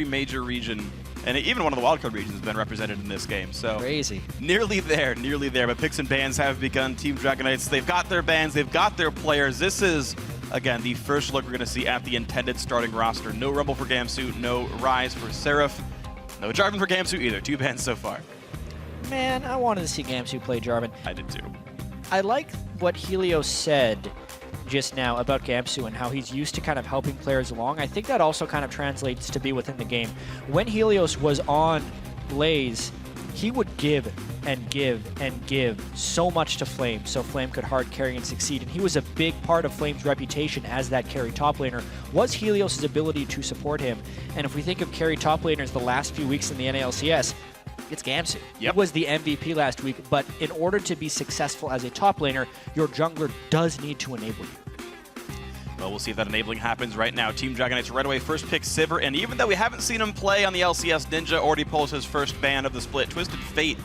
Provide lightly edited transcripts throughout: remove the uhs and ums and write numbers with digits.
major region, and even one of the wildcard regions has been represented in this game. So crazy. Nearly there, nearly there. But picks and bans have begun. Team Dragon Knights, they've got their bans, they've got their players. This is, again, the first look we're going to see at the intended starting roster. No Rumble for Gamsu, no Rise for Seraph, no Jarvan for Gamsu either. 2 bans so far. Man, I wanted to see Gamsu play Jarvan. I did too. I like what Helios said just now about Gamsu and how he's used to kind of helping players along. I think that also kind of translates to be within the game. When Helios was on Blaze, he would give and give and give so much to Flame so Flame could hard carry and succeed. And he was a big part of Flame's reputation as that carry top laner, was Helios' ability to support him. And if we think of carry top laners the last few weeks in the NALCS, it's Gamsu. Yep. He was the MVP last week, but in order to be successful as a top laner, your jungler does need to enable you. Well, we'll see if that enabling happens right now. Team Dragon Knights right away first pick Sivir, and even though we haven't seen him play on the LCS, Ninja already pulls his first ban of the split. Twisted Fate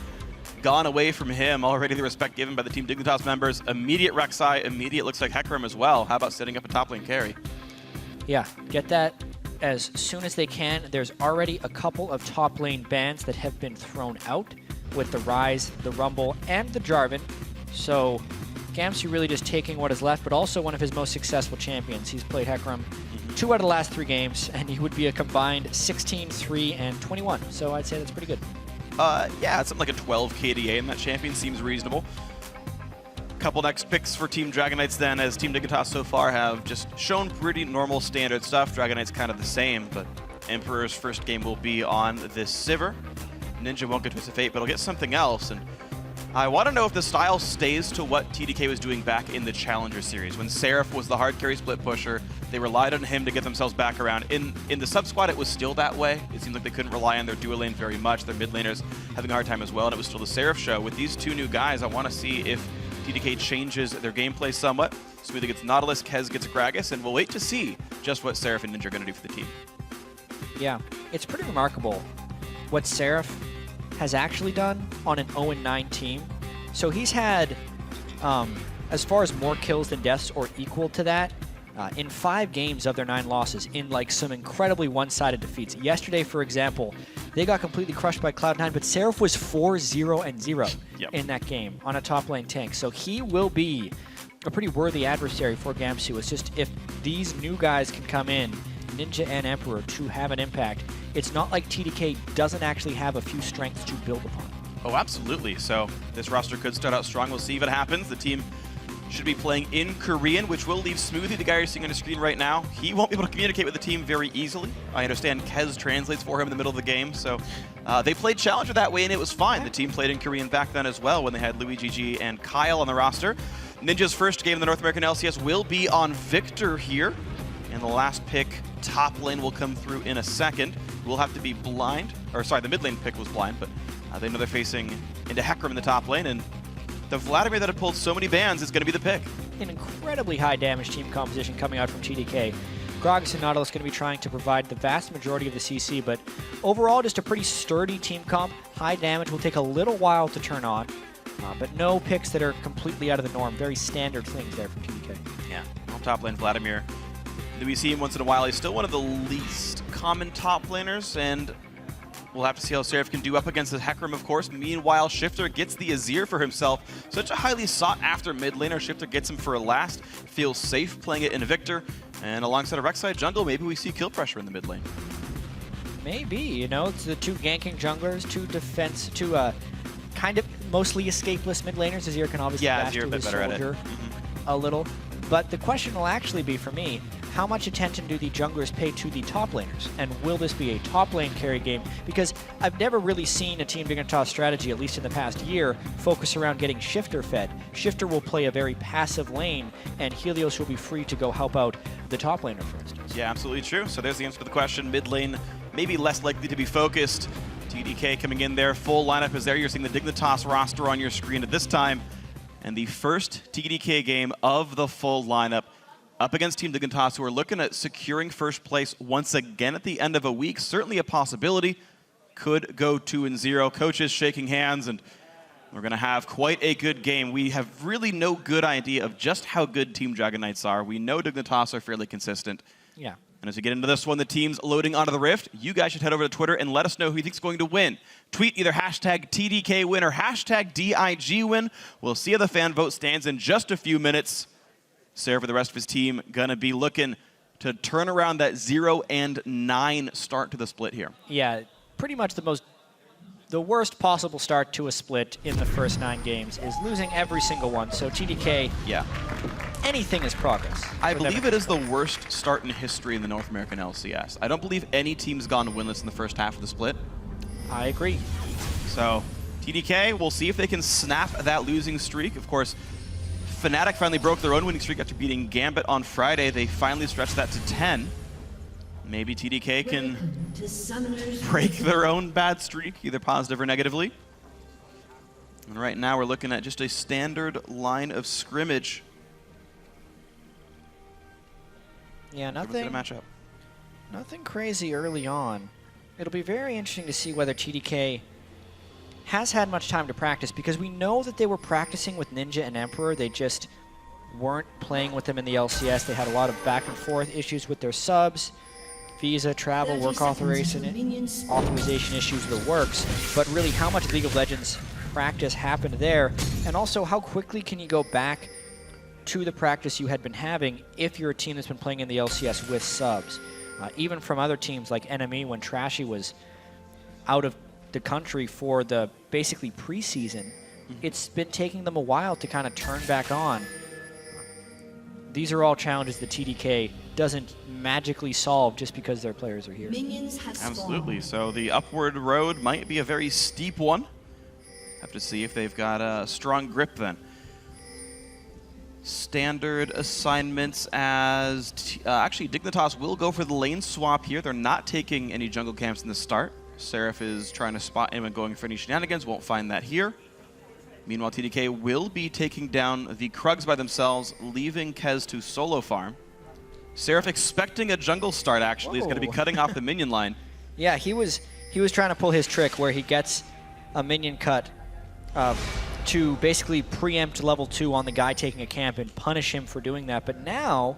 gone away from him. Already the respect given by the Team Dignitas members. Immediate Rek'Sai, immediate looks like Hecarim as well. How about setting up a top lane carry? Yeah, get that as soon as they can. There's already a couple of top lane bans that have been thrown out with the Rise, the Rumble, and the Jarvan. So Gamsu really just taking what is left, but also one of his most successful champions. He's played Hecarim 2 out of the last 3 games, and he would be a combined 16, 3, and 21. So I'd say that's pretty good. Yeah, it's something like a 12 KDA, and that champion seems reasonable. Couple next picks for Team Dragon Knights then, as Team Dignitas so far have just shown pretty normal standard stuff. Dragon Knights kind of the same, but Emperor's first game will be on this Sivir. Ninja won't get Twisted Fate, but he'll get something else. And I want to know if the style stays to what TDK was doing back in the Challenger series. When Seraph was the hard carry split pusher, they relied on him to get themselves back around. In the sub-squad, it was still that way. It seemed like they couldn't rely on their dual lane very much. Their mid laners having a hard time as well, and it was still the Seraph show. With these 2 new guys, I want to see if TDK changes their gameplay somewhat. Smoothie gets Nautilus, Kez gets Gragas, and we'll wait to see just what Seraph and Ninja are going to do for the team. Yeah, it's pretty remarkable what Seraph has actually done on an 0-9 team. So he's had, as far as more kills than deaths or equal to that, in 5 games of their 9 losses, in like some incredibly one-sided defeats. Yesterday, for example, they got completely crushed by Cloud9, but Seraph was 4-0-0 in that game on a top lane tank. So he will be a pretty worthy adversary for Gamsu. It's just if these new guys can come in, Ninja and Emperor, to have an impact, it's not like TDK doesn't actually have a few strengths to build upon. Oh, absolutely. So this roster could start out strong. We'll see if it happens. The team should be playing in Korean, which will leave Smoothie, the guy you're seeing on the screen right now. He won't be able to communicate with the team very easily. I understand Kez translates for him in the middle of the game, so they played Challenger that way, and it was fine. The team played in Korean back then as well when they had Louis GG and Kyle on the roster. Ninja's first game in the North American LCS will be on Viktor here, and the last pick, top lane, will come through in a second. We'll have to be blind, or sorry, the mid lane pick was blind, but they know they're facing into Hecarim in the top lane, and the Vladimir that had pulled so many bans is going to be the pick. An incredibly high damage team composition coming out from TDK. Gragas and Nautilus going to be trying to provide the vast majority of the CC, but overall just a pretty sturdy team comp. High damage will take a little while to turn on, but no picks that are completely out of the norm. Very standard things there from TDK. Yeah, on top lane, Vladimir. Do we see him once in a while? He's still one of the least common top laners, and we'll have to see how Seraph can do up against the Hecarim, of course. Meanwhile, Shiphtur gets the Azir for himself. Such a highly sought-after mid laner. Shiphtur gets him for a last. Feels safe playing it in Viktor. And alongside a Rek'Sai jungle, maybe we see kill pressure in the mid lane. Maybe, you know, it's the 2 ganking junglers, 2 defense, 2 kind of mostly escapeless mid laners. Azir can obviously bash to his soldier a little. But the question will actually be, for me, how much attention do the junglers pay to the top laners? And will this be a top lane carry game? Because I've never really seen a Team Dignitas strategy, at least in the past year, focus around getting Shiphtur fed. Shiphtur will play a very passive lane, and Helios will be free to go help out the top laner, for instance. Yeah, absolutely true. So there's the answer to the question. Mid lane, maybe less likely to be focused. TDK coming in there. Full lineup is there. You're seeing the Dignitas roster on your screen at this time. And the first TDK game of the full lineup up against Team Dignitas, who are looking at securing first place once again at the end of a week. Certainly a possibility. Could go 2-0. Coaches shaking hands, and we're going to have quite a good game. We have really no good idea of just how good Team Dragon Knights are. We know Dignitas are fairly consistent. Yeah. And as we get into this one, the team's loading onto the Rift. You guys should head over to Twitter and let us know who you think is going to win. Tweet either hashtag TDK win or hashtag DIG win. We'll see how the fan vote stands in just a few minutes. Seraph and the rest of his team going to be looking to turn around that 0-9 start to the split here. Yeah, pretty much the worst possible start to a split in the first 9 games is losing every single one. So TDK, yeah, anything is progress. I believe it is the worst start in history in the North American LCS. I don't believe any team's gone winless in the first half of the split. I agree. So TDK, we'll see if they can snap that losing streak. Of course, Fnatic finally broke their own winning streak after beating Gambit on Friday. They finally stretched that to 10. Maybe TDK can break their own bad streak, either positive or negatively. And right now we're looking at just a standard line of scrimmage. Yeah, nothing crazy early on. It'll be very interesting to see whether TDK has had much time to practice, because we know that they were practicing with Ninja and Emperor. They just weren't playing with them in the LCS. They had a lot of back and forth issues with their subs. Visa, travel, work authorization issues, the works. But really, how much League of Legends practice happened there? And also, how quickly can you go back to the practice you had been having if you're a team that's been playing in the LCS with subs? Even from other teams like NME, when Trashy was out of the country for the basically preseason, it's been taking them a while to kind of turn back on. These are all challenges that TDK doesn't magically solve just because their players are here. Absolutely. So the upward road might be a very steep one. Have to see if they've got a strong grip then. Standard assignments as... actually, Dignitas will go for the lane swap here. They're not taking any jungle camps in the start. Seraph is trying to spot him and going for any shenanigans. Won't find that here. Meanwhile, TDK will be taking down the Krugs by themselves, leaving Kez to solo farm. Seraph expecting a jungle start, actually. He's going to be cutting off the minion line. Yeah, he was trying to pull his trick where he gets a minion cut to basically preempt level 2 on the guy taking a camp and punish him for doing that. But now,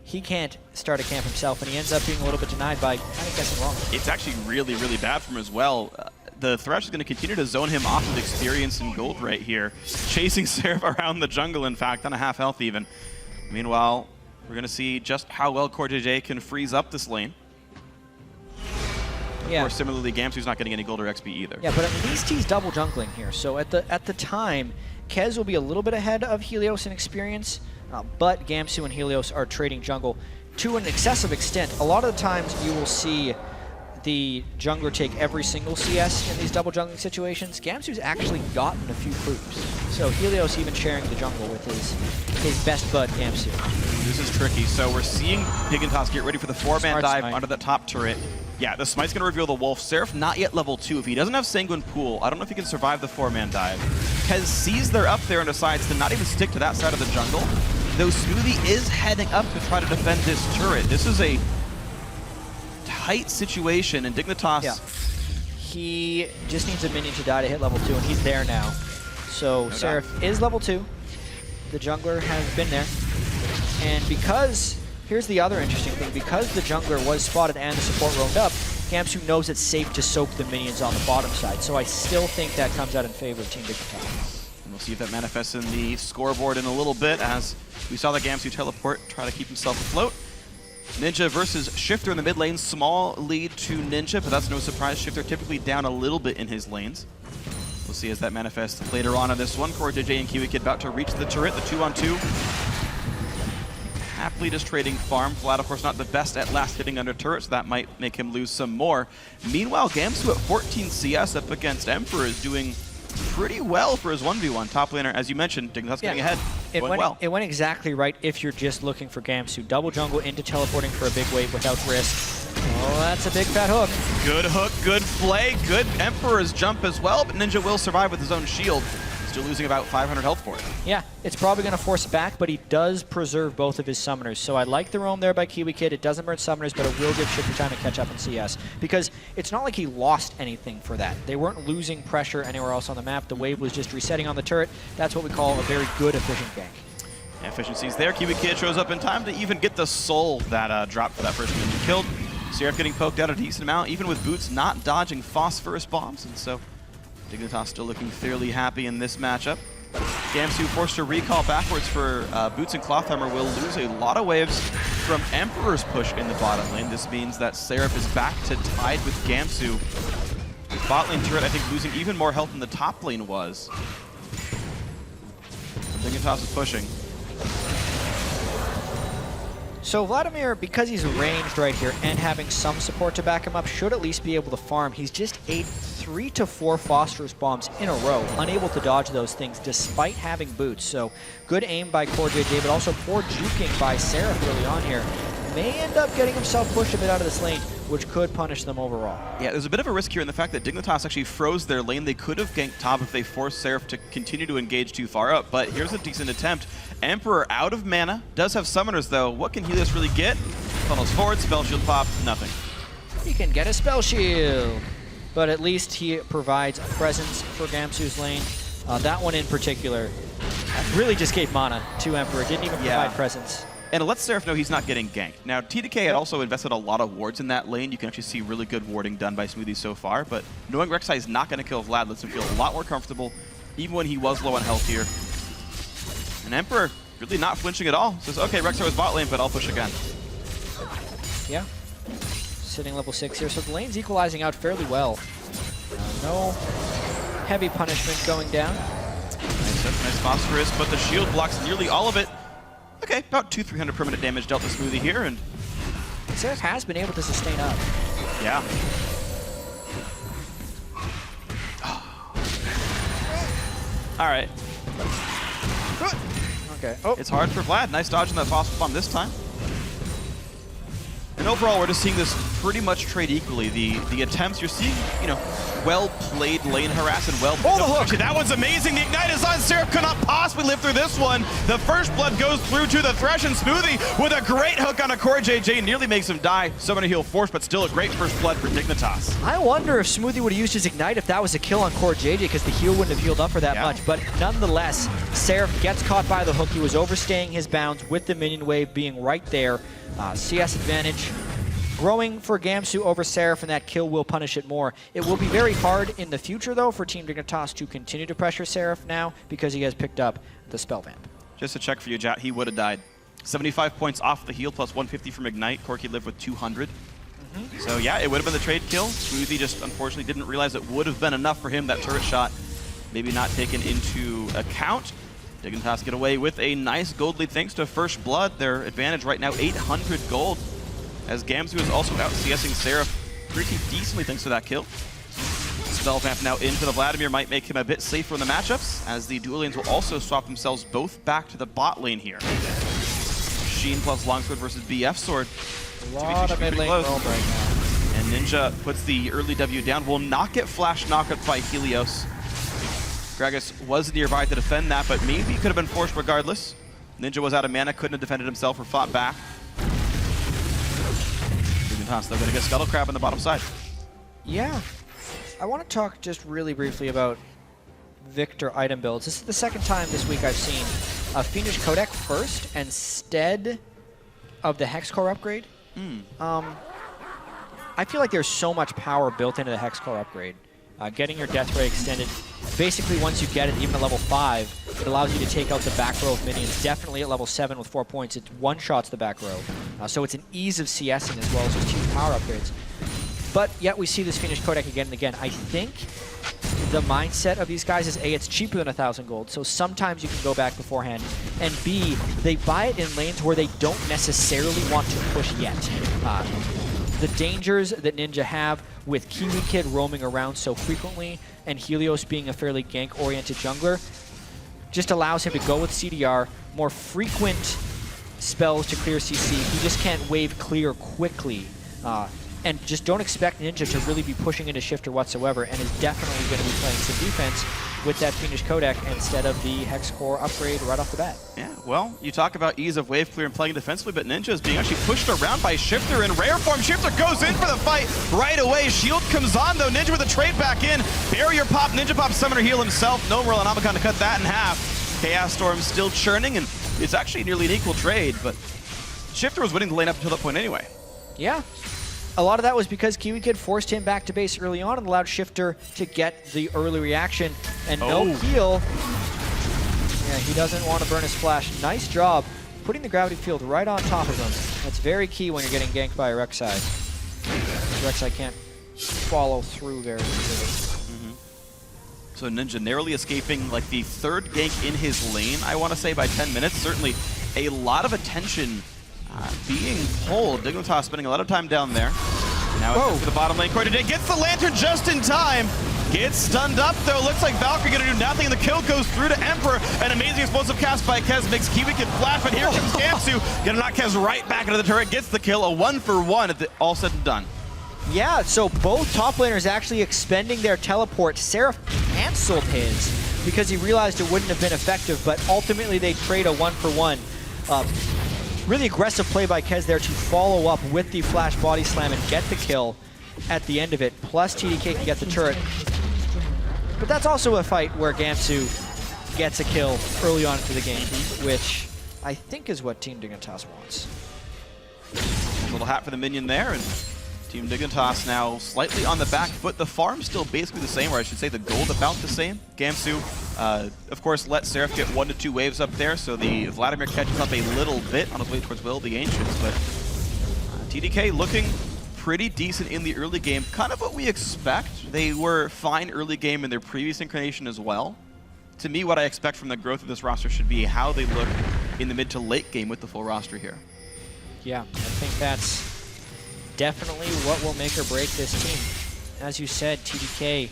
he can't start a camp himself, and he ends up being a little bit denied by kind of guessing wrong. It's actually really, really bad for him as well. The Thresh is going to continue to zone him off with experience and gold right here, chasing Seraph around the jungle, in fact, on a half health even. Meanwhile, we're going to see just how well CoreJJ can freeze up this lane. Yeah. Or similarly, Gamsu's not getting any gold or XP either. Yeah, but at least he's double jungling here. So at the time, Kez will be a little bit ahead of Helios in experience, but Gamsu and Helios are trading jungle to an excessive extent. A lot of the times you will see the jungler take every single CS in these double jungling situations. Gamsu's actually gotten a few creeps. So Helios even sharing the jungle with his best bud, Gamsu. This is tricky. So we're seeing Dignitas get ready for the 4-man dive smite onto the top turret. Yeah, the smite's going to reveal the wolf. Seraph not yet level 2. If he doesn't have Sanguine Pool, I don't know if he can survive the 4-man dive. Kez sees they're up there and decides to not even stick to that side of the jungle, though Smoothie is heading up to try to defend this turret. This is a tight situation, and Dignitas... Yeah. He just needs a minion to die to hit level 2, and he's there now. So Seraph is level 2. The jungler has been there. And because... Here's the other interesting thing. Because the jungler was spotted and the support roamed up, Gamsu knows it's safe to soak the minions on the bottom side. So I still think that comes out in favor of Team Dignitas. And we'll see if that manifests in the scoreboard in a little bit, as we saw the Gamsu teleport try to keep himself afloat. Ninja versus Shiphtur in the mid lane. Small lead to Ninja, but that's no surprise. Shiphtur typically down a little bit in his lanes. We'll see as that manifests later on in this one. CoreJJ and KiWiKid about to reach the turret, the 2-on-2. Happily just trading farm. Vlad, of course, not the best at last hitting under turret, so that might make him lose some more. Meanwhile, Gamsu at 14 CS up against Emperor is doing pretty well for his 1v1. Top laner, as you mentioned, Dignitas getting ahead. It went exactly right if you're just looking for Gamsu. Double jungle into teleporting for a big wave without risk. Oh, that's a big fat hook. Good hook, good play, good Emperor's jump as well, but Ninja will survive with his own shield. Still losing about 500 health for it. Yeah, it's probably going to force it back, but he does preserve both of his summoners. So I like the roam there by KiWiKid. It doesn't burn summoners, but it will give Shiphtur time to catch up in CS. Because it's not like he lost anything for that. They weren't losing pressure anywhere else on the map. The wave was just resetting on the turret. That's what we call a very good, efficient gank. Efficiencies there. KiWiKid shows up in time to even get the soul that dropped for that first minion killed. Seraph getting poked out a decent amount, even with Boots not dodging phosphorus bombs, and so Dignitas still looking fairly happy in this matchup. Gamsu forced to recall backwards for Boots, and Clothhammer will lose a lot of waves from Emperor's push in the bottom lane. This means that Seraph is back to tied with Gamsu. With bot lane turret, I think, losing even more health than the top lane was. Dignitas is pushing. So Vladimir, because he's ranged right here and having some support to back him up, should at least be able to farm. He's just ate 3 to 4 phosphorus bombs in a row, unable to dodge those things despite having Boots. So good aim by CoreJJ, but also poor juking by Seraph early on here. May end up getting himself pushed a bit out of this lane, which could punish them overall. Yeah, there's a bit of a risk here in the fact that Dignitas actually froze their lane. They could have ganked top if they forced Seraph to continue to engage too far up, but here's a decent attempt. Emperor out of mana, does have summoners though. What can Helios really get? Funnels forward, spell shield pop, nothing. He can get a spell shield, but at least he provides a presence for Gamsu's lane. That one in particular really just gave mana to Emperor, didn't even provide presence. And it lets Seraph know he's not getting ganked. Now, TDK had also invested a lot of wards in that lane. You can actually see really good warding done by Smoothie so far, but knowing Rek'Sai is not going to kill Vlad lets him feel a lot more comfortable, even when he was low on health here. And Emperor really not flinching at all. Says, okay, Rek'Sai was bot lane, but I'll push again. Yeah. Sitting level 6 here, so the lane's equalizing out fairly well. No heavy punishment going down. Nice phosphorus, but the shield blocks nearly all of it. Okay, about 200-300 permanent damage dealt to Smoothie here, and Seraph has been able to sustain up. Yeah. All right. Okay. Oh. It's hard for Vlad. Nice dodge on that phosphorus bomb this time. And overall, we're just seeing this pretty much trade equally. The attempts you're seeing, you know, well-played lane harass and well. Oh, the hook! Actually, that one's amazing. The Ignite is on. Seraph could not possibly live through this one. The first blood goes through to the Thresh, and Smoothie with a great hook on a CoreJJ nearly makes him die. Summoner heal force, but still a great first blood for Dignitas. I wonder if Smoothie would have used his Ignite if that was a kill on CoreJJ, because the heal wouldn't have healed up for that much. But nonetheless, Seraph gets caught by the hook. He was overstaying his bounds with the minion wave being right there. CS advantage growing for Gamsu over Seraph, and that kill will punish it more. It will be very hard in the future, though, for Team Dignitas to continue to pressure Seraph now because he has picked up the spell vamp. Just to check for you, Jatt, he would have died. 75 points off the heal plus 150 from Ignite. Corki lived with 200. So yeah, it would have been the trade kill. Smoothie just unfortunately didn't realize it would have been enough for him. That turret shot maybe not taken into account. Dignitas get away with a nice gold lead thanks to First Blood. Their advantage right now, 800 gold. As Gamsu is also out CSing Seraph pretty decently thanks to that kill. Spell Vamp now in for the Vladimir might make him a bit safer in the matchups, as the dual lanes will also swap themselves both back to the bot lane here. Sheen plus Longsword versus BF Sword. A lot of mid lane roam right now. And Ninja puts the early W down, will not get flash knockup by Helios. Gragas was nearby to defend that, but maybe could have been forced regardless. Ninja was out of mana, couldn't have defended himself or fought back. They're going to get Scuttle Crab on the bottom side. Yeah. I want to talk just really briefly about Viktor item builds. This is the second time this week I've seen a Fiendish Codec first instead of the Hex Core upgrade. I feel like there's so much power built into the Hex Core upgrade. Getting your Death Ray extended, basically once you get it, even at level 5, it allows you to take out the back row of minions. Definitely at level 7 with 4 points, it one-shots the back row. So it's an ease of CSing as well as just huge power upgrades. But yet we see this Fiendish Codec again and again. I think the mindset of these guys is A, it's cheaper than 1,000 gold, so sometimes you can go back beforehand, and B, they buy it in lanes where they don't necessarily want to push yet. The dangers that Ninja have with KiWiKid roaming around so frequently and Helios being a fairly gank-oriented jungler just allows him to go with CDR, more frequent spells to clear CC. He just can't wave clear quickly. And just don't expect Ninja to really be pushing into Shiphtur whatsoever, and is definitely going to be playing some defense with that Fiendish Codec instead of the Hex Core upgrade right off the bat. Yeah, well, you talk about ease of wave clear and playing defensively, but Ninja is being actually pushed around by Shiphtur in rare form. Shiphtur goes in for the fight right away. Shield comes on, though. Ninja with a trade back in. Barrier pop, Ninja pop, Summoner heal himself. No Royal Anomicon to cut that in half. Chaos Storm still churning, and it's actually nearly an equal trade, but Shiphtur was winning the lane up until that point anyway. Yeah. A lot of that was because KiWiKid forced him back to base early on and allowed Shiphtur to get the early reaction. And no heal. Yeah, he doesn't want to burn his flash. Nice job putting the gravity field right on top of him. That's very key when you're getting ganked by a Rek'Sai. Rek'Sai can't follow through very easily. So Ninja narrowly escaping like the third gank in his lane, I want to say, by 10 minutes. Certainly a lot of attention being pulled. Dignitas spending a lot of time down there. Now it's for the bottom lane. CoreJJ gets the Lantern just in time. Gets stunned up though. Looks like Valkyrie gonna do nothing. The kill goes through to Emperor. An amazing explosive cast by Kez makes KiWiKid flash, but here comes Gamsu. Gonna knock Kez right back into the turret. Gets the kill. A 1-for-1 at the all said and done. Yeah, so both top laners actually expending their teleport. Seraph canceled his because he realized it wouldn't have been effective, but ultimately they trade a 1-for-1. Really aggressive play by Kez there to follow up with the flash body slam and get the kill at the end of it. Plus TDK can get the turret. But that's also a fight where Gamsu gets a kill early on into the game, which I think is what Team Dignitas wants. A little hat for the minion there, and Team Dignitas now slightly on the back foot. The farm still basically the same, or I should say the gold about the same. Gamsu, of course, let Seraph get 1 to 2 waves up there, so the Vladimir catches up a little bit on his way towards Will the Ancients, but TDK looking pretty decent in the early game. Kind of what we expect. They were fine early game in their previous incarnation as well. To me, what I expect from the growth of this roster should be how they look in the mid to late game with the full roster here. Yeah, I think that's definitely what will make or break this team. As you said, TDK,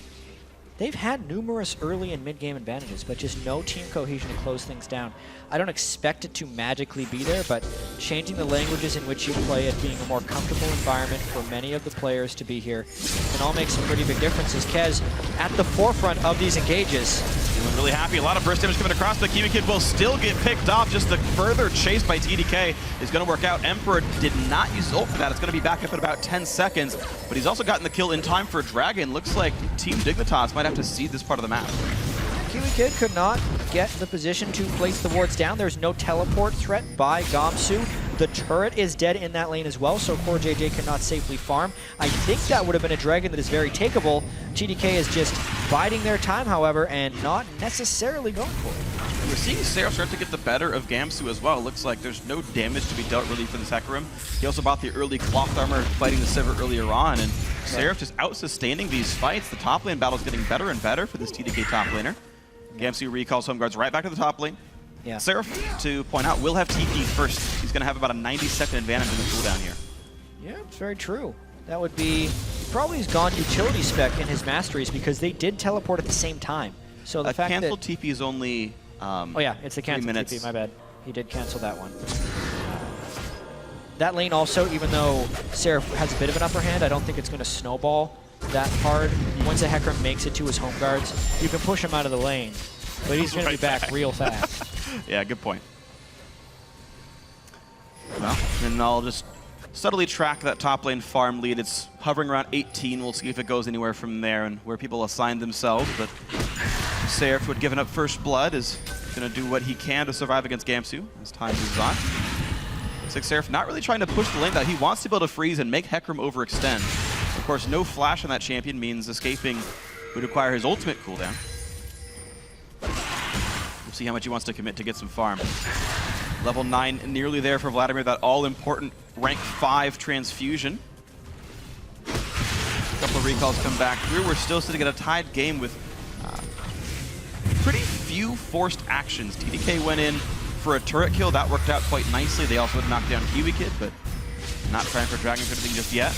they've had numerous early and mid-game advantages, but just no team cohesion to close things down. I don't expect it to magically be there, but changing the languages in which you play it, being a more comfortable environment for many of the players to be here, can all make some pretty big differences. Kez at the forefront of these engages. Feeling really happy. A lot of burst damage coming across, but KiWiKid will still get picked off. Just the further chase by TDK is going to work out. Emperor did not use ult for that. It's going to be back up in about 10 seconds, but he's also gotten the kill in time for Dragon. Looks like Team Dignitas might have to cede this part of the map. KiWiKid could not get the position to place the wards down. There's no teleport threat by Gamsu. The turret is dead in that lane as well, so CoreJJ cannot safely farm. I think that would have been a dragon that is very takeable. TDK is just biding their time, however, and not necessarily going for it. We're seeing Seraph start to get the better of Gamsu as well. Looks like there's no damage to be dealt really for this Hecarim. He also bought the early cloth armor fighting the Sivir earlier on, and Seraph just out-sustaining these fights. The top lane battle is getting better and better for this TDK top laner. Gamsu recalls home guards right back to the top lane. Yeah. Seraph, to point out, will have TP first. He's going to have about a 90-second advantage in the cooldown here. Yeah, it's very true. That would be... He probably has gone utility spec in his masteries because they did teleport at the same time. So the fact cancel that... TP is only oh yeah, it's the cancel TP, my bad. He did cancel that one. That lane also, even though Seraph has a bit of an upper hand, I don't think it's going to snowball that hard. Once a Hecarim makes it to his home guards, you can push him out of the lane. But he's going to be back real fast. Yeah, good point. Well, then I'll just subtly track that top lane farm lead. It's hovering around 18. We'll see if it goes anywhere from there and where people assign themselves. But Seraph, who had given up first blood, is going to do what he can to survive against Gamsu as time moves on. Looks like Seraph not really trying to push the lane down. He wants to be able to freeze and make Hecarim overextend. Of course, no flash on that champion means escaping would require his ultimate cooldown. We'll see how much he wants to commit to get some farm. Level 9 nearly there for Vladimir, that all-important rank 5 transfusion. A couple of recalls come back through. We're still sitting at a tied game with pretty few forced actions. TDK went in for a turret kill. That worked out quite nicely. They also would knock down KiWiKid, but not trying for Dragon or anything just yet.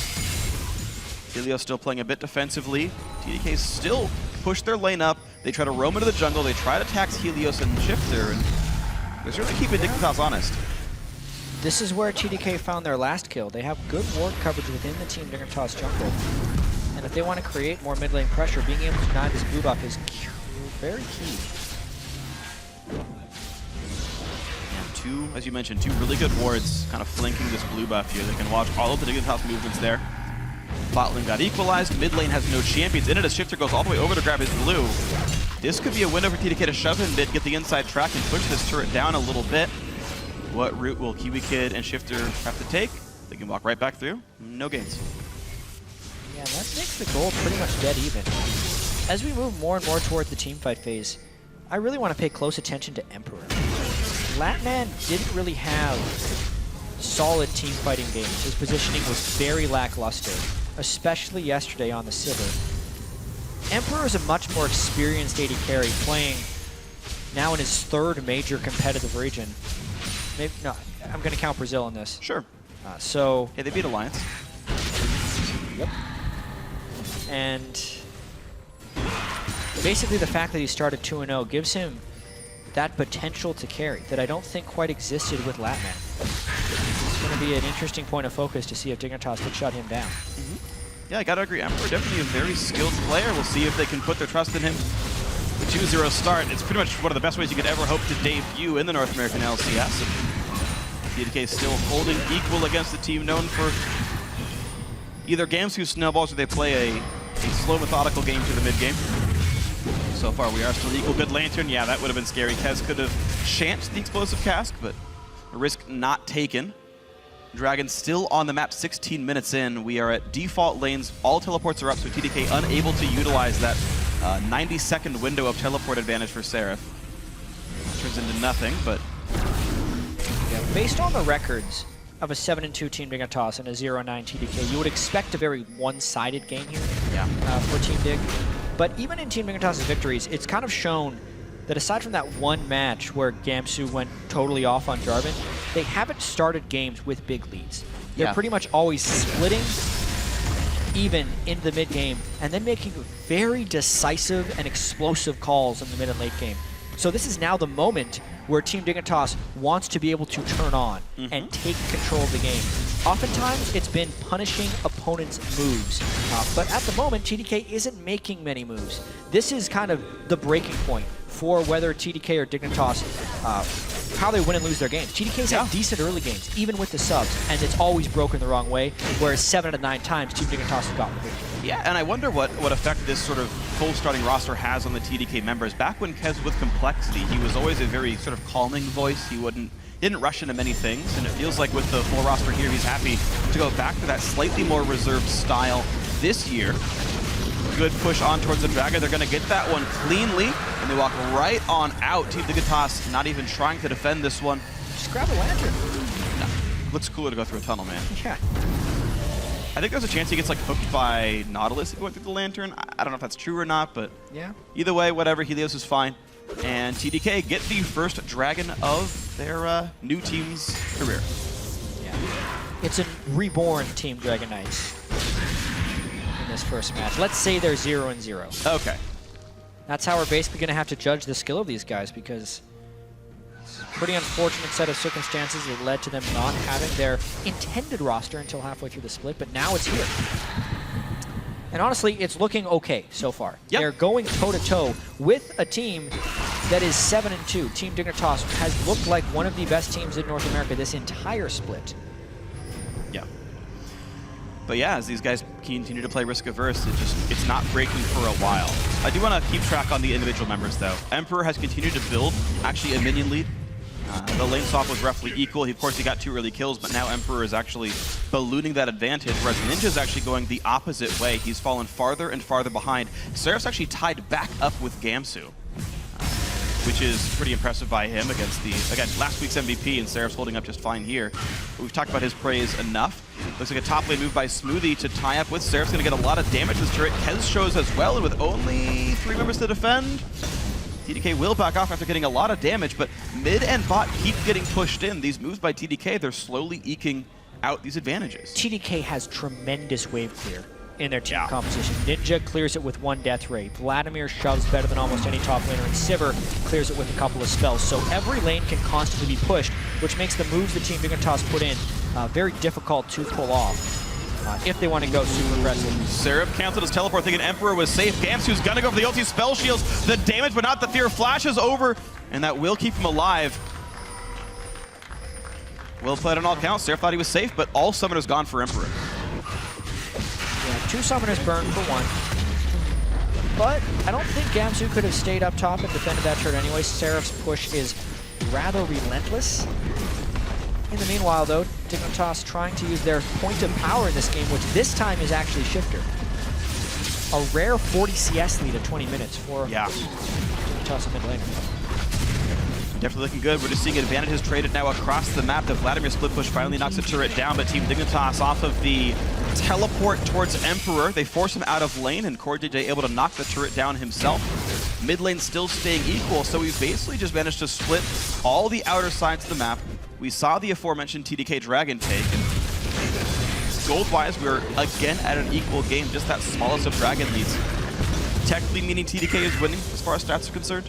Helios still playing a bit defensively. TDK still push their lane up. They try to roam into the jungle. They try to tax Helios and Shiphtur, and they're certainly keeping Dignitas honest. This is where TDK found their last kill. They have good ward coverage within the Team Dignitas jungle. And if they want to create more mid lane pressure, being able to deny this blue buff is very key. And two, as you mentioned, two really good wards kind of flanking this blue buff here. They can watch all of the Dignitas movements there. Bot lane got equalized. Mid lane has no champions in it as Shiphtur goes all the way over to grab his blue. This could be a window for TDK to shove in mid, get the inside track, and push this turret down a little bit. What route will KiWiKid and Shiphtur have to take? They can walk right back through. No gains. Yeah, that makes the gold pretty much dead even. As we move more and more toward the teamfight phase, I really want to pay close attention to Emperor. Latman didn't really have solid team fighting games. His positioning was very lackluster, especially yesterday on the Sivir. Emperor is a much more experienced AD carry, playing now in his third major competitive region. Maybe no, I'm going to count Brazil in this. Sure. So hey, they beat Alliance. Yep. And basically the fact that he started 2-0 gives him that potential to carry that I don't think quite existed with Latman. It's going to be an interesting point of focus to see if Dignitas could shut him down. Yeah, I gotta agree. Emperor definitely a very skilled player. We'll see if they can put their trust in him. The 2-0 start, it's pretty much one of the best ways you could ever hope to debut in the North American LCS. And TDK still holding equal against the team known for either Gamsu snowballs or they play a slow, methodical game to the mid-game. So far, we are still equal. Good Lantern. Yeah, that would have been scary. Kez could have chanced the explosive cast, but a risk not taken. Dragon still on the map 16 minutes in. We are at default lanes. All teleports are up, so TDK unable to utilize that 90-second window of teleport advantage for Seraph. Turns into nothing, but... Yeah, based on the records of a 7-2 Team Dignitas and a 0-9 TDK, you would expect a very one-sided game here for Team Dig. But even in Team Dignitas' victories, it's kind of shown that aside from that one match where Gamsu went totally off on Jarvan, they haven't started games with big leads. They're pretty much always splitting even in the mid game and then making very decisive and explosive calls in the mid and late game. So this is now the moment where Team Dignitas wants to be able to turn on and take control of the game. Oftentimes, it's been punishing opponents' moves. But at the moment, TDK isn't making many moves. This is kind of the breaking point for whether TDK or Dignitas, how they win and lose their games. TDK's had decent early games, even with the subs, and it's always broken the wrong way, whereas 7 out of 9 times, Team Dignitas has gotten the victory. Yeah, and I wonder what effect this sort of full starting roster has on the TDK members. Back when Kez with Complexity, he was always a very sort of calming voice. He didn't rush into many things, and it feels like with the full roster here, he's happy to go back to that slightly more reserved style this year. Good push on towards the Dragon. They're going to get that one cleanly, and they walk right on out. Team Dignitas not even trying to defend this one. Just grab a lantern. No, looks cooler to go through a tunnel, man. Yeah. I think there's a chance he gets like hooked by Nautilus if he went through the lantern. I don't know if that's true or not, but either way, whatever. Helios is fine. And TDK get the first Dragon of their new team's career. Yeah. It's a reborn Team Dragon Knights in this first match. Let's say they're 0-0. Okay. That's how we're basically going to have to judge the skill of these guys, because it's a pretty unfortunate set of circumstances that led to them not having their intended roster until halfway through the split, but now it's here. And honestly, it's looking okay so far. They're going toe-to-toe with a team that is 7-2. Team Dignitas has looked like one of the best teams in North America this entire split. Yeah. But yeah, as these guys continue to play risk-averse, it's not breaking for a while. I do want to keep track on the individual members, though. Emperor has continued to build, actually, a minion lead. The lane swap was roughly equal. Of course, he got 2 early kills, but now Emperor is actually ballooning that advantage, whereas Ninja is actually going the opposite way. He's fallen farther and farther behind. Seraph's actually tied back up with Gamsu, which is pretty impressive by him against again, last week's MVP, and Seraph's holding up just fine here. But we've talked about his praise enough. Looks like a top lane move by Smoothie to tie up with Seraph's going to get a lot of damage to this turret. Kez shows as well, and with only 3 members to defend, TDK will back off after getting a lot of damage, but mid and bot keep getting pushed in. These moves by TDK, they're slowly eking out these advantages. TDK has tremendous wave clear in their team composition. Ninja clears it with 1 death ray. Vladimir shoves better than almost any top laner, and Sivir clears it with a couple of spells. So every lane can constantly be pushed, which makes the moves the Team Dignitas put in very difficult to pull off. If they want to go super aggressive. Seraph canceled his teleport, thinking Emperor was safe. Gamsu's gonna go for the ulti spell shields. The damage, but not the fear, flashes over, and that will keep him alive. Well played on all counts. Seraph thought he was safe, but all summoners gone for Emperor. Yeah, 2 summoners burned for 1. But I don't think Gamsu could have stayed up top and defended that turret anyway. Seraph's push is rather relentless. In the meanwhile, though, Dignitas trying to use their point of power in this game, which this time is actually Shiphtur. A rare 40 CS lead at 20 minutes for Dignitas mid laner. Definitely looking good. We're just seeing advantages traded now across the map. The Vladimir split push finally knocks the turret down, but Team Dignitas off of the teleport towards Emperor. They force him out of lane, and CoreJJ able to knock the turret down himself. Mid lane still staying equal, so we've basically just managed to split all the outer sides of the map. We saw the aforementioned TDK Dragon take, and gold-wise, we're again at an equal game, just that smallest of Dragon leads. Technically meaning TDK is winning as far as stats are concerned.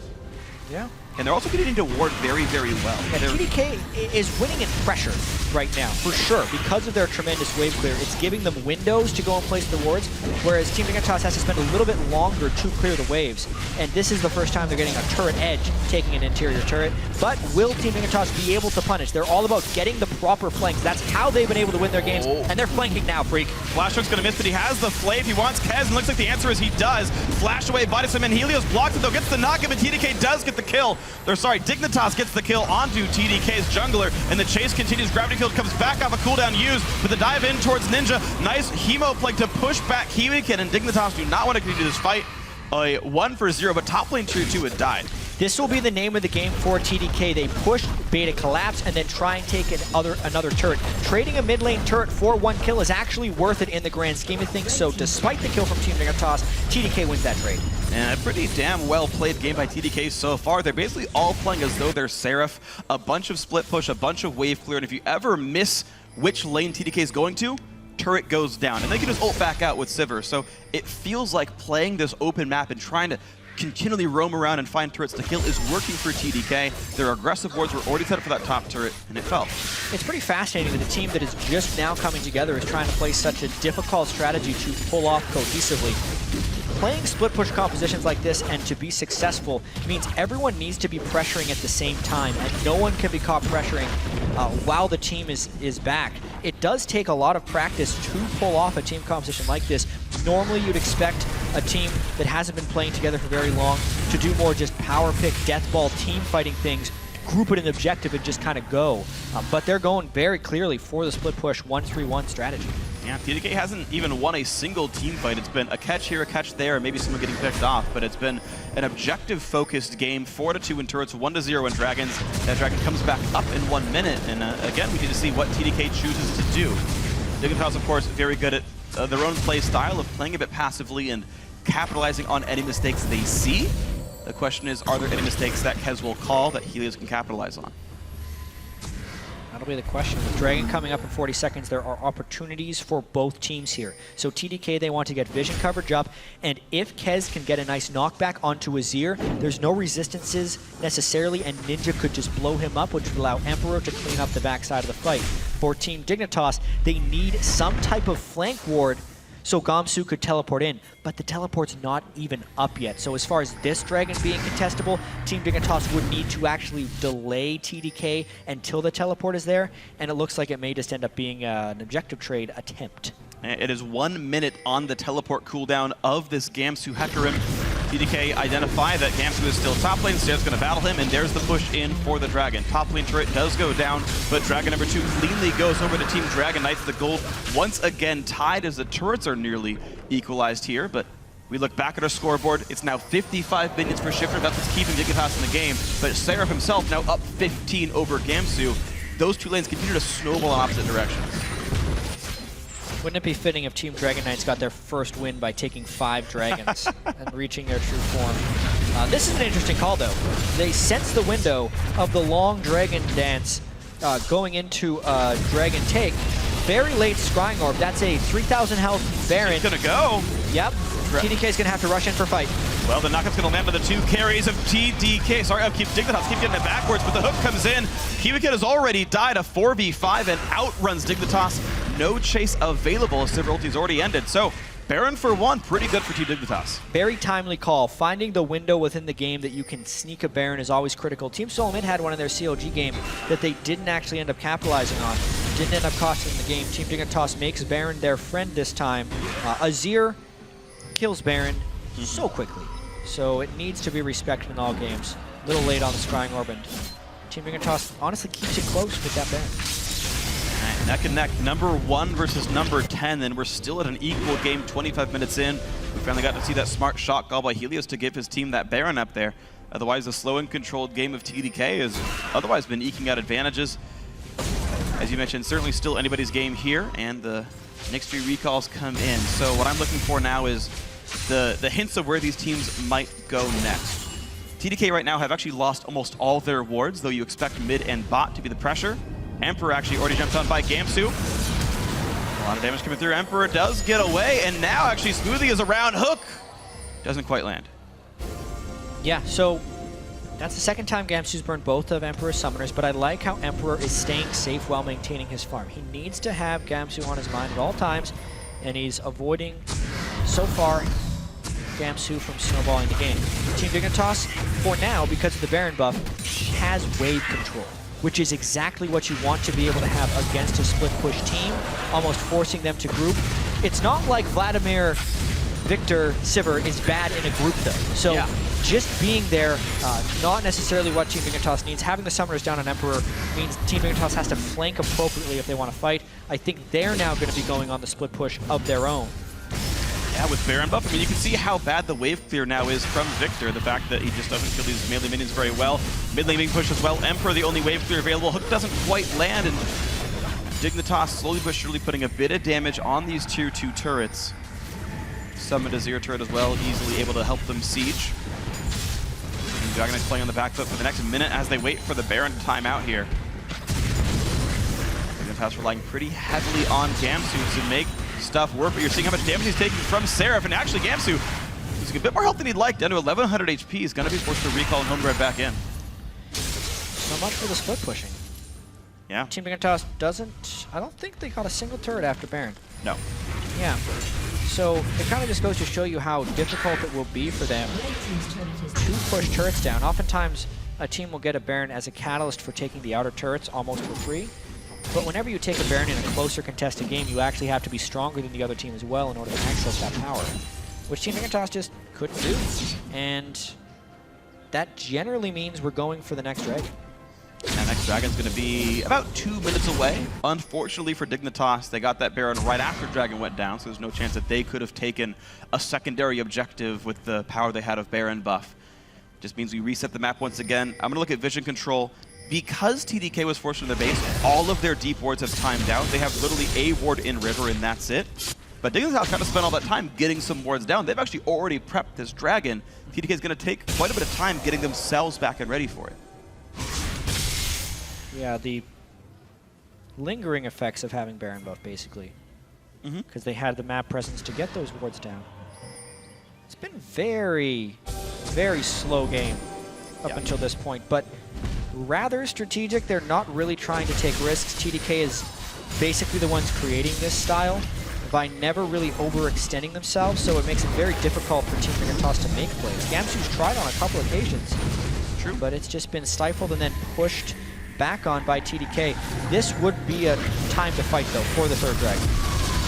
Yeah. And they're also getting to ward very, very well. Yeah, TDK is winning in pressure right now, for sure. Because of their tremendous wave clear, it's giving them windows to go and place the wards, whereas Team Dignitas has to spend a little bit longer to clear the waves. And this is the first time they're getting a turret edge, taking an interior turret. But will Team Dignitas be able to punish? They're all about getting the proper flanks. That's how they've been able to win their games, and they're flanking now, Phreak. Flashhook's gonna miss, but he has the Flave. He wants Kez, and looks like the answer is he does. Flash away, bodies him in. Helios blocks it, though, gets the knock, but TDK does get the kill. Dignitas gets the kill onto TDK's jungler, and the chase continues. Gravity Field comes back off a cooldown used, but the dive in towards Ninja. Nice Hemo Plague to push back KiWiKid, and Dignitas do not want to continue this fight. A 1-for-0, but top lane tier 2 had died. This will be the name of the game for TDK. They push, bait a collapse, and then try and take another turret. Trading a mid lane turret for 1 kill is actually worth it in the grand scheme of things, so despite the kill from Team Dignitas, TDK wins that trade. And a pretty damn well played game by TDK so far. They're basically all playing as though they're Seraph. A bunch of split push, a bunch of wave clear, and if you ever miss which lane TDK is going to, turret goes down. And they can just ult back out with Sivir. So it feels like playing this open map and trying to continually roam around and find turrets to kill is working for TDK. Their aggressive wards were already set up for that top turret, and it fell. It's pretty fascinating that a team that is just now coming together is trying to play such a difficult strategy to pull off cohesively. Playing split push compositions like this and to be successful means everyone needs to be pressuring at the same time, and no one can be caught pressuring while the team is back. It does take a lot of practice to pull off a team composition like this. Normally you'd expect a team that hasn't been playing together for very long to do more just power pick, death ball, team fighting things, group it in objective and just kind of go. But they're going very clearly for the split push 1-3-1 strategy. Yeah, TDK hasn't even won a single team fight. It's been a catch here, a catch there, and maybe someone getting picked off, but it's been an objective-focused game, 4-2 in turrets, 1-0 in dragons. That dragon comes back up in 1 minute, and again, we need to see what TDK chooses to do. Dignitas, of course, very good at their own play style of playing a bit passively and capitalizing on any mistakes they see. The question is, are there any mistakes that Kez will call that Helios can capitalize on? That'll be the question. With Dragon coming up in 40 seconds, there are opportunities for both teams here. So TDK, they want to get vision coverage up, and if Kez can get a nice knockback onto Azir, there's no resistances necessarily, and Ninja could just blow him up, which would allow Emperor to clean up the backside of the fight. For Team Dignitas, they need some type of flank ward so Gamsu could teleport in, but the teleport's not even up yet. So as far as this dragon being contestable, Team Dignitas would need to actually delay TDK until the teleport is there, and it looks like it may just end up being an objective trade attempt. It is 1 minute on the teleport cooldown of this Gamsu Hecarim. TDK identify that Gamsu is still top lane, so it's going to battle him, and there's the push in for the Dragon. Top lane turret does go down, but Dragon number 2 cleanly goes over to Team Dragon Knights. The gold once again tied as the turrets are nearly equalized here, but we look back at our scoreboard. It's now 55 minions for Shiphtur. That's what's keeping Dignitas in the game, but Seraph himself now up 15 over Gamsu. Those two lanes continue to snowball in opposite directions. Wouldn't it be fitting if Team Dragon Knights got their first win by taking 5 dragons and reaching their true form? This is an interesting call, though. They sense the window of the long dragon dance going into dragon take. Very late Scrying Orb. That's a 3,000 health Baron. He's gonna go. Yep. TDK's gonna have to rush in for fight. Well, the knockup's gonna land by the 2 carries of TDK. Sorry, Dignitas keep getting it backwards, but the hook comes in. KiWiKid has already died a 4v5 and outruns Dignitas. No chase available as Sivir ulti's already ended. So Baron for 1, pretty good for Team Dignitas. Very timely call. Finding the window within the game that you can sneak a Baron is always critical. Team Solomid had one in their COG game that they didn't actually end up capitalizing on. Didn't end up costing the game. Team Dignitas makes Baron their friend this time. Azir kills Baron so quickly. So it needs to be respected in all games. A little late on the Scrying Orb, and Team Dignitas honestly keeps it close with that Baron. Neck and neck, number 1 versus number 10, and we're still at an equal game 25 minutes in. We finally got to see that smart shot call by Helios to give his team that Baron up there. Otherwise, the slow and controlled game of TDK has otherwise been eking out advantages. As you mentioned, certainly still anybody's game here, and the next 3 recalls come in. So what I'm looking for now is the hints of where these teams might go next. TDK right now have actually lost almost all their wards, though you expect mid and bot to be the pressure. Emperor actually already jumped on by Gamsu. A lot of damage coming through. Emperor does get away, and now actually Smoothie is around hook. Doesn't quite land. Yeah, so that's the second time Gamsu's burned both of Emperor's summoners, but I like how Emperor is staying safe while maintaining his farm. He needs to have Gamsu on his mind at all times, and he's avoiding, so far, Gamsu from snowballing the game. Team Dignitas, for now, because of the Baron buff, has wave control, which is exactly what you want to be able to have against a split push team, almost forcing them to group. It's not like Vladimir, Viktor, Sivir is bad in a group though. So yeah, just being there, not necessarily what Team Dignitas needs. Having the summoners down on Emperor means Team Dignitas has to flank appropriately if they want to fight. I think they're now going to be going on the split push of their own. Yeah, with Baron buff, I mean, you can see how bad the wave clear now is from Viktor. The fact that he just doesn't kill these melee minions very well. Mid lane being pushed as well. Emperor, the only wave clear available. Hook doesn't quite land, and Dignitas slowly but surely putting a bit of damage on these tier 2 turrets. Summoned Azir turret as well, easily able to help them siege. Dragon Knight's playing on the back foot for the next minute as they wait for the Baron to time out here. Dignitas relying pretty heavily on Gamsu to make stuff work, but you're seeing how much damage he's taking from Seraph, and actually Gamsu, losing a bit more health than he'd like, down to 1100 HP, is going to be forced to recall and home right back in. So much for the split pushing. Yeah. Team Dignitas doesn't, I don't think they got a single turret after Baron. No. Yeah. So it kind of just goes to show you how difficult it will be for them to push turrets down. Oftentimes, a team will get a Baron as a catalyst for taking the outer turrets almost for free. But whenever you take a Baron in a closer contested game, you actually have to be stronger than the other team as well in order to access that power, which Team Dignitas just couldn't do. And that generally means we're going for the next dragon. And next dragon's going to be about 2 minutes away. Unfortunately for Dignitas, they got that Baron right after Dragon went down, so there's no chance that they could have taken a secondary objective with the power they had of Baron buff. Just means we reset the map once again. I'm going to look at vision control. Because TDK was forced into their base, all of their deep wards have timed out. They have literally a ward in river, and that's it. But Dignitas kind of spent all that time getting some wards down. They've actually already prepped this dragon. TDK is going to take quite a bit of time getting themselves back and ready for it. Yeah, the lingering effects of having Baron buff, basically. Because they had the map presence to get those wards down. It's been very, very slow game up until this point, but rather strategic. They're not really trying to take risks. TDK is basically the ones creating this style by never really overextending themselves, so it makes it very difficult for Team Dignitas to make plays. Gamsu's tried on a couple occasions, but it's just been stifled and then pushed back on by TDK. This would be a time to fight, though, for the third dragon.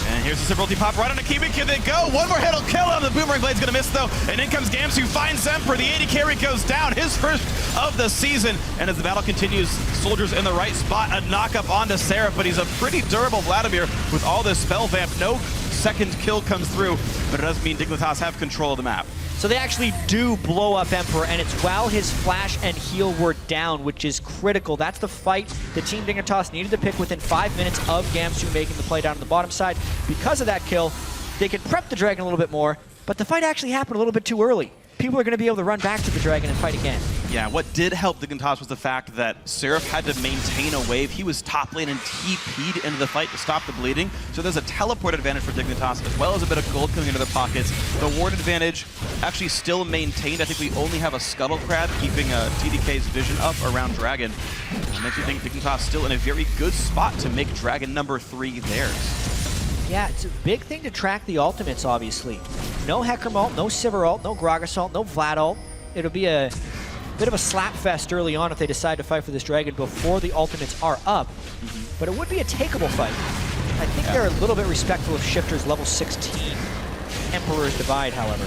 And here's the Seraph pop right on a KiWiKid. They go. One more hit will kill him. The Boomerang Blade's going to miss, though. And in comes Gamsu, finds Emperor. The AD carry goes down. His first of the season. And as the battle continues, soldiers in the right spot. A knock-up onto Seraph, but he's a pretty durable Vladimir with all this spell vamp. No second kill comes through, but it does mean Dignitas have control of the map. So they actually do blow up Emperor, and it's while his flash and heal were down, which is critical. That's the fight the Team Dignitas needed to pick within 5 minutes of Gamsu making the play down on the bottom side. Because of that kill, they could prep the dragon a little bit more, but the fight actually happened a little bit too early. People are going to be able to run back to the dragon and fight again. Yeah, what did help Dignitas was the fact that Seraph had to maintain a wave. He was top lane and TP'd into the fight to stop the bleeding. So there's a teleport advantage for Dignitas, as well as a bit of gold coming into their pockets. The ward advantage actually still maintained. I think we only have a Scuttle Crab keeping TDK's vision up around Dragon. It makes you think Dignitas still in a very good spot to make Dragon number 3 theirs. Yeah, it's a big thing to track the ultimates, obviously. No Hecarim ult, no Sivir ult, no Gragas ult, no Vlad ult. It'll be a bit of a slap fest early on if they decide to fight for this dragon before the ultimates are up. But it would be a takeable fight. I think they're a little bit respectful of Shiphtur's level 16 Emperor's Divide, however.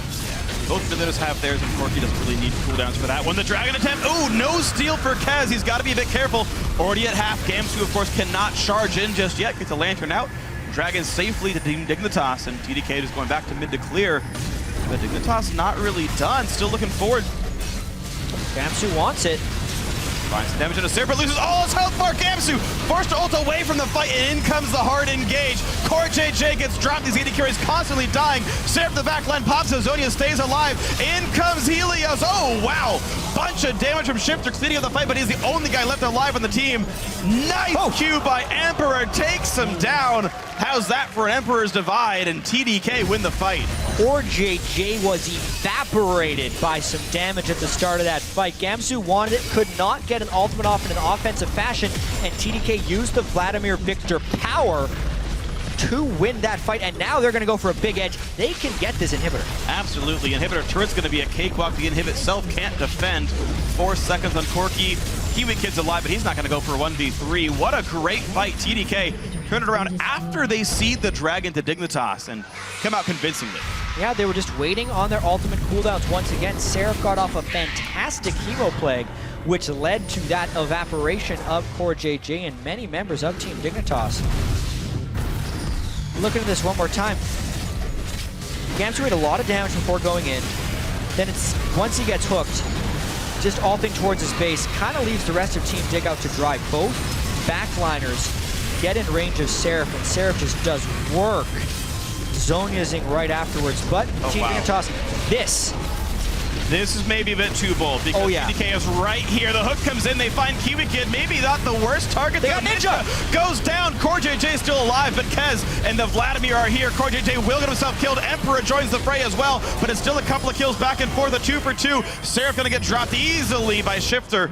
Both Dignitas have theirs, and Corki doesn't really need cooldowns for that one. The Dragon attempt, ooh, no steal for Kez. He's got to be a bit careful. Already at half, Gamsu, of course, cannot charge in just yet. Gets a Lantern out. Dragon safely to Team Dignitas, and TDK just going back to mid to clear. But Dignitas not really done. Still looking forward. Gamsu wants it. Finds some damage into Seraph, but loses all his health for Gamsu. Forced to ult away from the fight, and in comes the hard engage. CoreJJ gets dropped. These AD carries constantly dying. Seraph the backline pops, Zonia stays alive. In comes Helios. Oh, wow. Bunch of damage from Shiphtur cleaning up the fight, but he's the only guy left alive on the team. Nice Q by Emperor, takes him down. How's that for an Emperor's Divide, and TDK win the fight. CoreJJ was evaporated by some damage at the start of that fight. Gamsu wanted it, could not get an ultimate off in an offensive fashion, and TDK used the Vladimir Viktor power to win that fight, and now they're going to go for a big edge. They can get this inhibitor. Absolutely. Inhibitor turret's going to be a cakewalk. The inhibit itself can't defend. 4 seconds on Corki. KiWiKid's alive, but he's not going to go for a 1v3. What a great fight. TDK turned it around after they cede the Dragon to Dignitas and come out convincingly. Yeah, they were just waiting on their ultimate cooldowns once again. Seraph got off a fantastic Chemo Plague, which led to that evaporation of CoreJJ and many members of Team Dignitas. Looking at this one more time, Gamsu had a lot of damage before going in. Then it's once he gets hooked, just ulting towards his base, kind of leaves the rest of Team Dig out to dry. Both backliners get in range of Seraph, and Seraph just does work Zoniazing right afterwards. But Team Dignitas, This is maybe a bit too bold because TDK is right here. The hook comes in, they find KiWiKid, maybe not the worst target. They got Ninja! Goes down, CoreJJ is still alive, but Kez and the Vladimir are here. CoreJJ will get himself killed. Emperor joins the fray as well, but it's still a couple of kills back and forth, a 2 for 2. Seraph gonna get dropped easily by Shiphtur.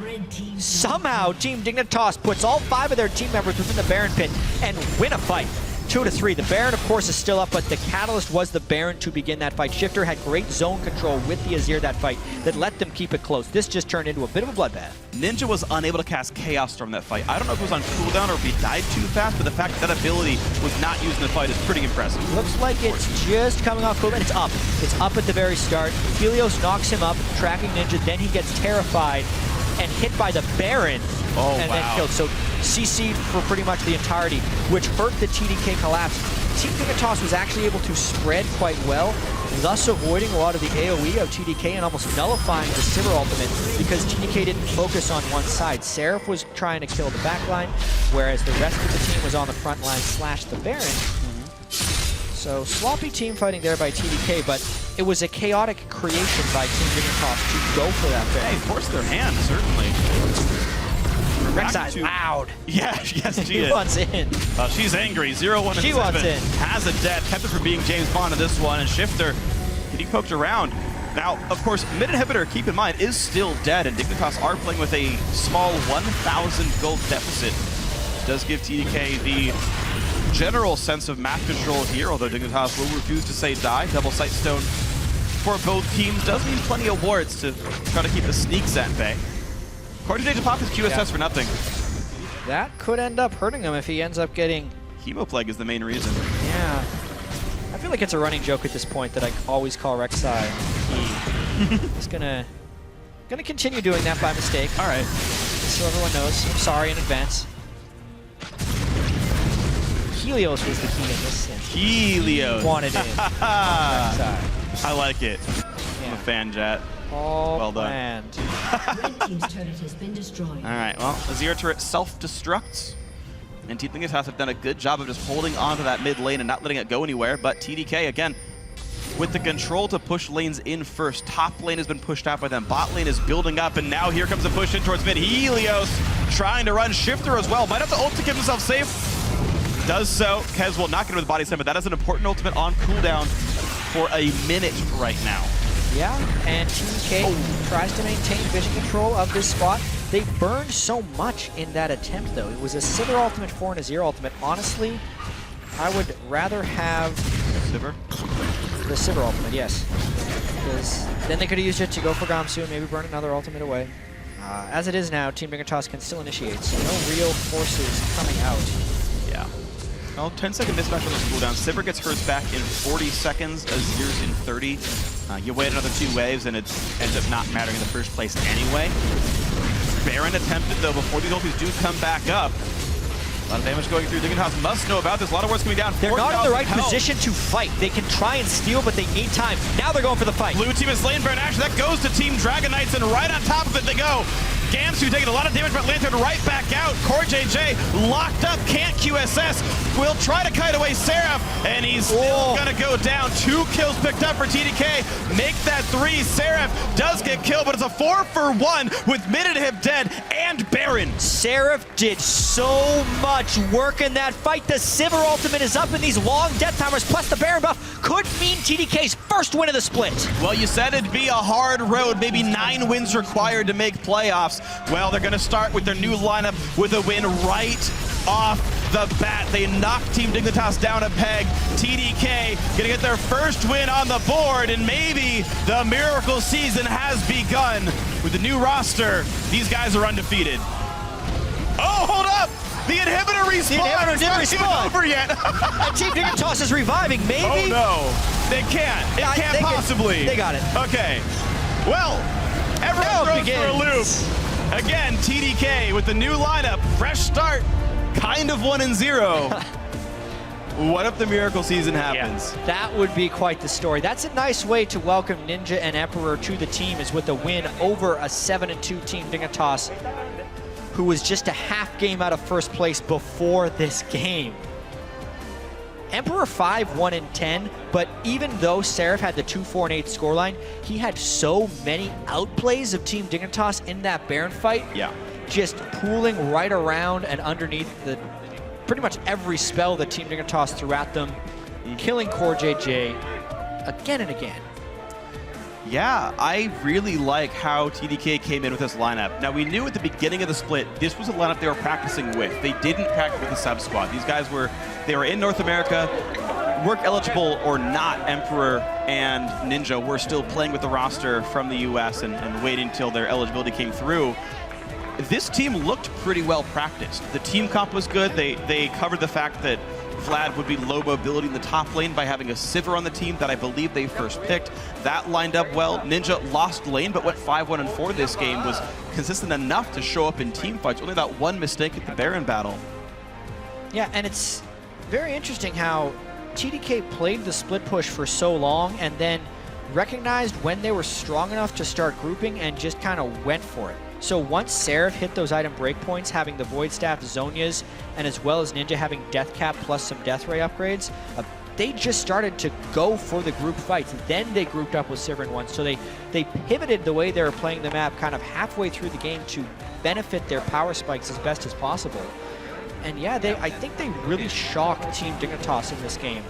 Somehow, Team Dignitas puts all 5 of their team members within the Baron pit and win a fight. 2-3. The Baron, of course, is still up, but the catalyst was the Baron to begin that fight. Shiphtur had great zone control with the Azir that fight that let them keep it close. This just turned into a bit of a bloodbath. Ninja was unable to cast Chaos Storm that fight. I don't know if it was on cooldown or if he died too fast, but the fact that ability was not used in the fight is pretty impressive. Looks like it's just coming off cooldown. It's up. It's up at the very start. Helios knocks him up, tracking Ninja. Then he gets terrified and hit by the Baron. Then killed. So CC'd for pretty much the entirety, which hurt the TDK collapse. Team Dignitas was actually able to spread quite well, thus avoiding a lot of the AoE of TDK and almost nullifying the Sivir ultimate because TDK didn't focus on one side. Seraph was trying to kill the backline, whereas the rest of the team was on the front line / the Baron. So sloppy team fighting there by TDK, but it was a chaotic creation by Team Dignitas to go for that Baron. Hey, forced their hand, certainly. Rek'Sai's loud. Yeah, yes, she is. She wants in. She's angry. 0-1 She wants in. Has a death. Kept it from being James Bond in this one. And Shiphtur, he poked around. Now, of course, mid inhibitor, keep in mind, is still dead. And Dignitas are playing with a small 1,000 gold deficit. It does give TDK the general sense of map control here, although Dignitas will refuse to say die. Double Sightstone for both teams does mean plenty of wards to try to keep the sneaks at bay. CoreJJ to pop his QSS for nothing. That could end up hurting him if he ends up getting... Chemo Plague is the main reason. Yeah. I feel like it's a running joke at this point that I always call Rek'Sai he. He's gonna continue doing that by mistake. All right. So everyone knows. I'm sorry in advance. Helios was the key in this sense. Helios. Wanted in. Rek'Sai. I like it. I'm a fan, Jatt. All well done. Red team's turret has been destroyed. All right, well, Azir turret self-destructs. And Team Dignitas have done a good job of just holding onto that mid lane and not letting it go anywhere. But TDK, again, with the control to push lanes in first. Top lane has been pushed out by them. Bot lane is building up, and now here comes a push in towards mid. Helios trying to run Shiphtur as well. Might have to ult to keep himself safe. Does so. Kez will not get with the body slam, but that is an important ultimate on cooldown for a minute right now. Yeah, and TDK tries to maintain vision control of this spot. They burned so much in that attempt, though. It was a Sivir ultimate for an Azir ultimate. Honestly, I would rather have... Sivir? The Sivir ultimate, yes. Because then they could have used it to go for Gamsu and maybe burn another ultimate away. As it is now, Team Dignitas can still initiate, so no real forces coming out. Yeah. Well, 10-second mismatch on the cooldown. Sivir gets hers back in 40 seconds. Azir's in 30. You wait another 2 waves and it ends up not mattering in the first place anyway. Baron attempted though before these ultis do come back up. A lot of damage going through. Dignitas must know about this. A lot of work's coming down. They're not in the right position to fight. They can try and steal, but they need time. Now they're going for the fight. Blue team is slain Baron. Actually, that goes to Team Dragon Knights, and right on top of it they go. Gamsu taking a lot of damage, but Lantern right back out. CoreJJ locked up, can't QSS. Will try to kite away Seraph, and he's still gonna go down. 2 kills picked up for TDK. Make that 3. Seraph does get killed, but it's a 4-for-1 with Mid-Inhib dead and Baron. Seraph did so much work in that fight. The Sivir ultimate is up, and these long death timers plus the Baron buff could mean TDK's first win of the split. Well, you said it'd be a hard road, maybe 9 wins required to make playoffs. Well, they're going to start with their new lineup with a win right off the bat. They knock Team Dignitas down a peg. TDK going to get their first win on the board, and maybe the miracle season has begun. With the new roster, these guys are undefeated. Oh, hold up! The inhibitor respawned! The inhibitor didn't respawn! It's respawn. not over yet! And Team Dignitas is reviving, maybe? Oh no, they can't. It can't possibly. They got it. Okay. Well, everyone throws for a loop. Again, TDK with the new lineup, fresh start, kind of 1-0. What if the miracle season happens? Yeah, that would be quite the story. That's a nice way to welcome Ninja and Emperor to the team, is with a win over a 7-2 Team Dignitas, who was just a half game out of first place before this game. Emperor 5-1-10, but even though Seraph had the 2-4-8 scoreline, he had so many outplays of Team Dignitas in that Baron fight. Yeah. Just pooling right around and underneath the pretty much every spell that Team Dignitas threw at them, killing CoreJJ again and again. Yeah, I really like how TDK came in with this lineup. Now, we knew at the beginning of the split, this was a lineup they were practicing with. They didn't practice with the sub-squad. These guys they were in North America, work eligible or not. Emperor and Ninja were still playing with the roster from the US and waiting until their eligibility came through. This team looked pretty well practiced. The team comp was good. They covered the fact that Vlad would be low mobility in the top lane by having a Sivir on the team that I believe they first picked. That lined up well. Ninja lost lane, but went 5-1-4 this game, was consistent enough to show up in team fights. Only that one mistake at the Baron battle. Yeah, and it's very interesting how TDK played the split push for so long and then recognized when they were strong enough to start grouping and just kind of went for it. So once Seraph hit those item breakpoints, having the Void Staff Zonias, and as well as Ninja having Death Cap plus some Death Ray upgrades, they just started to go for the group fights. Then they grouped up with Sivir in one. So they pivoted the way they were playing the map kind of halfway through the game to benefit their power spikes as best as possible. And yeah, I think they really shocked Team Dignitas in this game.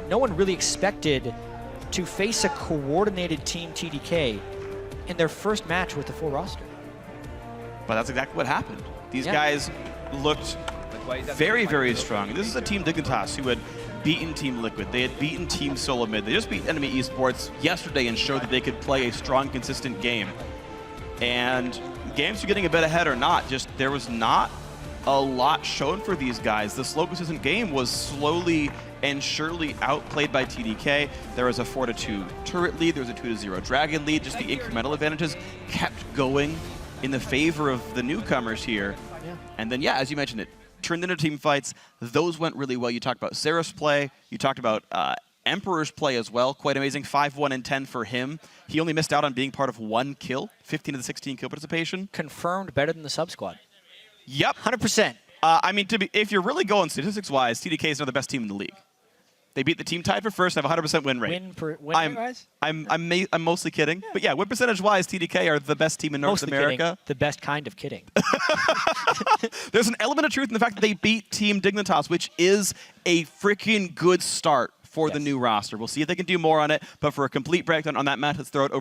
No one really expected to face a coordinated Team TDK in their first match with the full roster. But that's exactly what happened. These guys looked very, very strong. This is a Team Dignitas who had beaten Team Liquid. They had beaten Team Solo Mid. They just beat Enemy Esports yesterday and showed that they could play a strong, consistent game. And Gamsu getting a bit ahead or not, just there was not a lot shown for these guys. The slow, consistent game was slowly and surely outplayed by TDK. There was a 4-2 turret lead. There was a 2-0 dragon lead. Just the incremental advantages kept going in the favor of the newcomers here. And then, yeah, as you mentioned, it turned into team fights. Those went really well. You talked about Seraph's play. You talked about Emperor's play as well. Quite amazing. 5-1-10 for him. He only missed out on being part of 1 kill. 15 of the 16 kill participation. Confirmed better than the sub-squad. Yep. 100%. I mean, if you're really going statistics-wise, TDK is now the best team in the league. They beat the team tied for first and have a 100% win rate. I'm mostly kidding. Yeah. But yeah, win percentage-wise, TDK are the best team in North America. Kidding. The best kind of kidding. There's an element of truth in the fact that they beat Team Dignitas, which is a freaking good start for the new roster. We'll see if they can do more on it. But for a complete breakdown on that match, let's throw it over.